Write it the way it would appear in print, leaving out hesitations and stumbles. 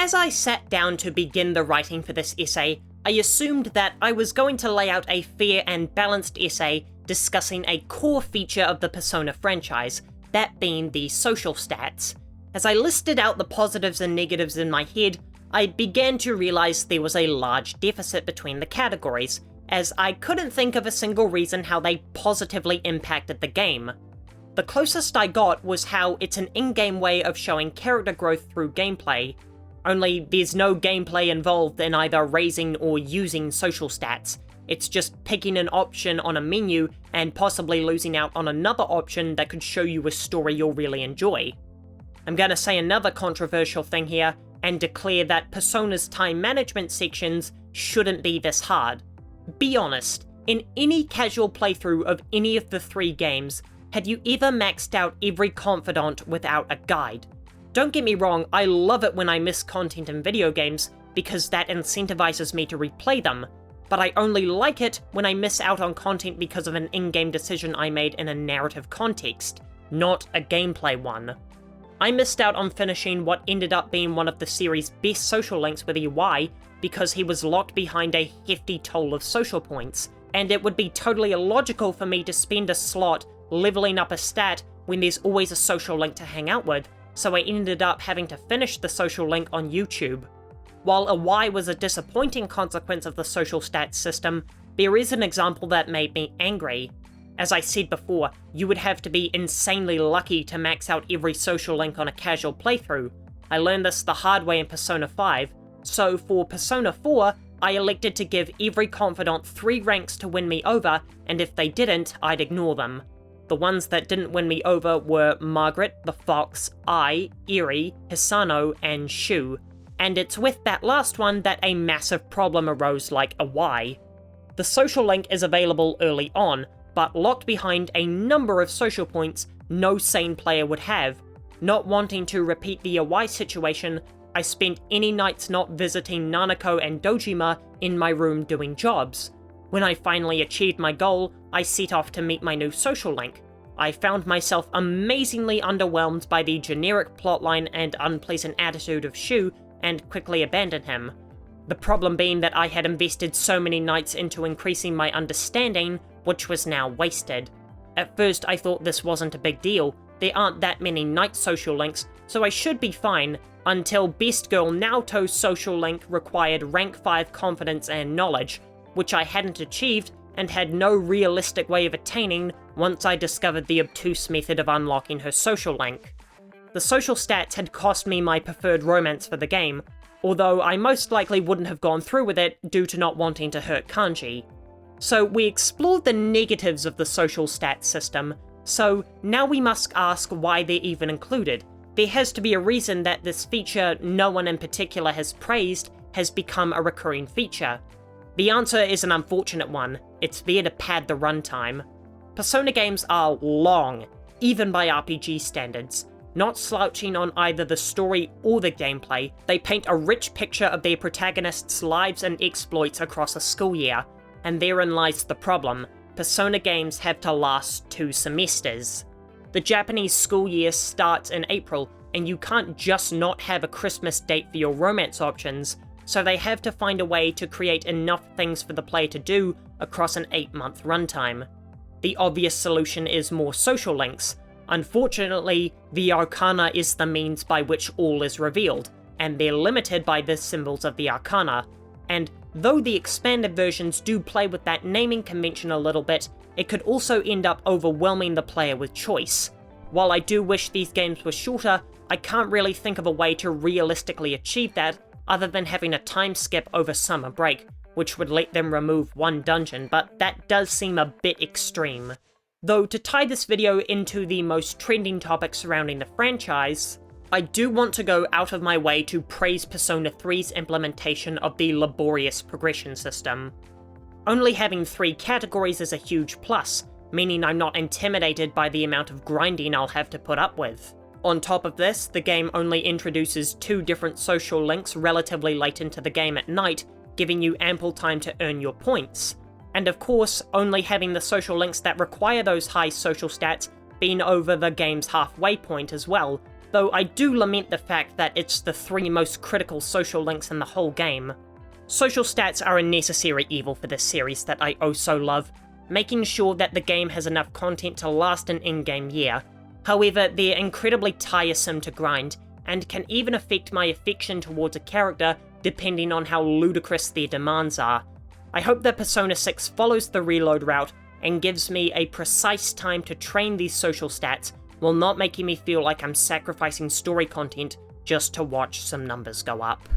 As I sat down to begin the writing for this essay, I assumed that I was going to lay out a fair and balanced essay discussing a core feature of the Persona franchise, that being the social stats. As I listed out the positives and negatives in my head, I began to realize there was a large deficit between the categories, as I couldn't think of a single reason how they positively impacted the game. The closest I got was how it's an in-game way of showing character growth through gameplay, only there's no gameplay involved in either raising or using social stats. It's just picking an option on a menu and possibly losing out on another option that could show you a story you'll really enjoy. I'm gonna say another controversial thing here, and declare that Persona's time management sections shouldn't be this hard. Be honest, in any casual playthrough of any of the 3 games, have you ever maxed out every confidant without a guide? Don't get me wrong, I love it when I miss content in video games, because that incentivizes me to replay them, but I only like it when I miss out on content because of an in-game decision I made in a narrative context, not a gameplay one. I missed out on finishing what ended up being one of the series' best social links with EY because he was locked behind a hefty toll of social points, and it would be totally illogical for me to spend a slot leveling up a stat when there's always a social link to hang out with, so I ended up having to finish the social link on YouTube. While a Y was a disappointing consequence of the social stats system, there is an example that made me angry. As I said before, you would have to be insanely lucky to max out every social link on a casual playthrough. I learned this the hard way in Persona 5, so for Persona 4, I elected to give every confidant 3 ranks to win me over, and if they didn't, I'd ignore them. The ones that didn't win me over were Margaret, the Fox, Eri, Hisano, and Shu, and it's with that last one that a massive problem arose like a Y. The social link is available early on, but locked behind a number of social points no sane player would have. Not wanting to repeat the Awai situation, I spent any nights not visiting Nanako and Dojima in my room doing jobs. When I finally achieved my goal, I set off to meet my new social link. I found myself amazingly underwhelmed by the generic plotline and unpleasant attitude of Shu, and quickly abandoned him. The problem being that I had invested so many nights into increasing my understanding, which was now wasted. At first I thought this wasn't a big deal, there aren't that many night social links, so I should be fine, until Best Girl Naoto's social link required rank 5 confidence and knowledge, which I hadn't achieved and had no realistic way of attaining once I discovered the obtuse method of unlocking her social link. The social stats had cost me my preferred romance for the game, although I most likely wouldn't have gone through with it due to not wanting to hurt Kanji. So we explored the negatives of the social stats system, so now we must ask why they're even included. There has to be a reason that this feature no one in particular has praised has become a recurring feature. The answer is an unfortunate one, it's there to pad the runtime. Persona games are long, even by RPG standards. Not slouching on either the story or the gameplay, they paint a rich picture of their protagonists' lives and exploits across a school year, and therein lies the problem. Persona games have to last 2 semesters. The Japanese school year starts in April, and you can't just not have a Christmas date for your romance options, so they have to find a way to create enough things for the player to do across an 8-month runtime. The obvious solution is more social links. Unfortunately, the Arcana is the means by which all is revealed, and they're limited by the symbols of the Arcana, and though the expanded versions do play with that naming convention a little bit, it could also end up overwhelming the player with choice. While I do wish these games were shorter, I can't really think of a way to realistically achieve that other than having a time skip over summer break, which would let them remove 1 dungeon, but that does seem a bit extreme. Though to tie this video into the most trending topics surrounding the franchise, I do want to go out of my way to praise Persona 3's implementation of the laborious progression system. Only having 3 categories is a huge plus, meaning I'm not intimidated by the amount of grinding I'll have to put up with. On top of this, the game only introduces 2 different social links relatively late into the game at night, giving you ample time to earn your points. And of course, only having the social links that require those high social stats being over the game's halfway point as well, though I do lament the fact that it's the 3 most critical social links in the whole game. Social stats are a necessary evil for this series that I oh so love, making sure that the game has enough content to last an in-game year. However, they're incredibly tiresome to grind, and can even affect my affection towards a character depending on how ludicrous their demands are. I hope that Persona 6 follows the reload route and gives me a precise time to train these social stats, while not making me feel like I'm sacrificing story content just to watch some numbers go up.